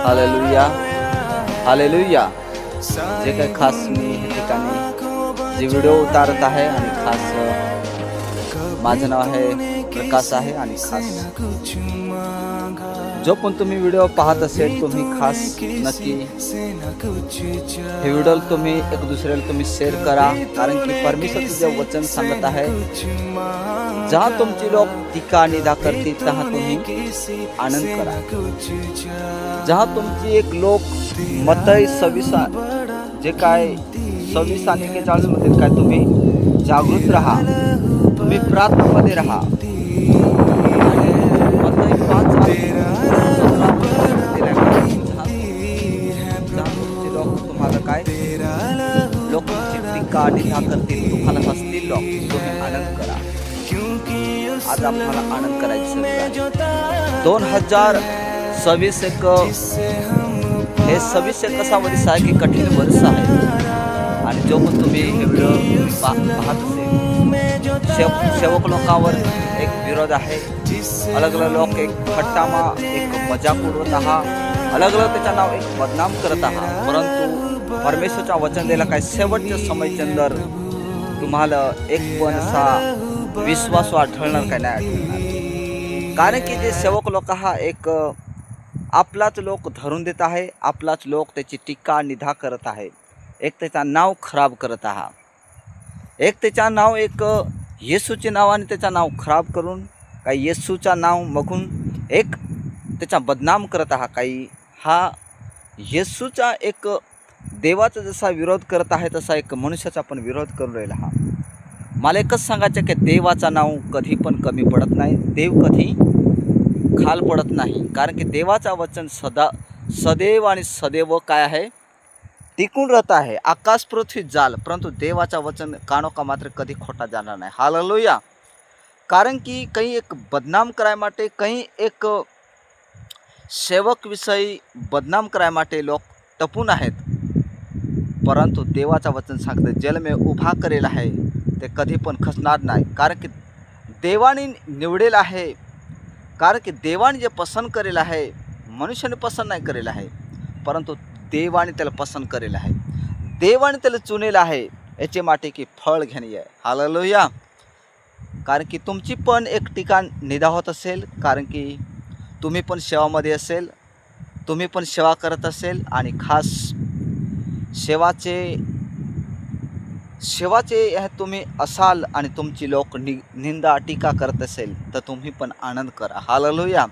Hallelujah hallelujah. जे काही खास मी या ठिकाणी जे व्हिडिओ उतारत आहे आणि खास माझं नाव आहे प्रकाश आहे आणि खास जो पण तुम्ही व्हिडिओ पाहत असेल तुम्ही खास नक्की हे व्हिडिओ तुम्ही एक दुसऱ्याला तुम्ही शेअर करा, कारण की परमेश्वरचे जे वचन सांगत आहे जहाँ तुमचे लोक टीका निंदा करतील तहाँ तुम्ही आनंद करा। जहाँ तुमची एक लोक मत्तई 26 जे काय 26 आणि 41 मध्ये काय तुम्ही जागृत राहा, तुम्ही प्रार्थनामध्ये राहा। मत्तई 5:17 लोक तुम्हाला काय लोकांची टीका निंदा करतील, तुम्हाला हसतील लोक, तुम्ही आनंद करा। आज आपल्याला आनंद करायचं आहे। 2026 एक हे 26 एक असा वर्ष आहे की कठीण वर्ष आहे आणि जो पण तुम्ही हे व्हिडिओ पाहत असेल सेवक लोकांवर एक विरोध आहे, अलग अलग लोक एक फट्टामा एक मजाक उडवत आहात, अलग अलग त्याचं नाव एक बदनाम करत आहात, परंतु परमेश्वरचा वचन दिला काय शेवटच्या समयच्या अंदर तुम्हाला एक पण असा विश्वास आढळणार काय नाही आढळणार। कारण की जे सेवक लोक हा एक आपलाच लोक धरून देत आहे, आपलाच लोक त्याची टीका निंदा करत आहे, एक त्याचं नाव खराब करत आहात, एक त्याचं नाव एक येसूचे नावाने त्याचं नाव खराब करून काही येसूचं नाव बघून एक त्याचा बदनाम करत आहात। काही हा येसूचा एक देवाचा जसा विरोध करत आहे तसा एक मनुष्याचा पण विरोध करून राहिला हा। मला एकच सांगायचं की देवाचं नाव कधी पण कमी पडत नाही, देव कधी खाल पडत नाही, कारण की देवाचा वचन सदैव आणि सदैव काय आहे टिकून राहत आहे। आकाश पृथ्वी जाल परंतु देवाचा वचन कानो का मात्र कधी खोटा जाणार नाही। हालेलुया। कारण की काही एक बदनाम कराय माटे काही एक सेवक विषयी बदनाम कराय माटे लोक टपून आहेत, परंतु देवाचा वचन सांगते जल में उभा करेल आहे ते कधी पण खचणार नाही, कारण की देवाने निवडेल आहे, कारण की देवाने जे पसंत करेल आहे मनुष्याने पसंत नाही करेल आहे, परंतु देवाने त्याला पसंत करेल आहे, देवाने त्याला चुनेल आहे याचे माटे की फळ घेणे आहे। हालेलुया। कारण की तुमची पण एक ठिकाण निंदा होत असेल, कारण की तुम्ही पण सेवामध्ये असेल, तुम्ही पण सेवा करत असेल आणि खास सेवाचे तुम्ही असाल आणि तुमची लोक निंदा टीका करत असेल तर तुम्ही पण आनंद करा। हालेलुया।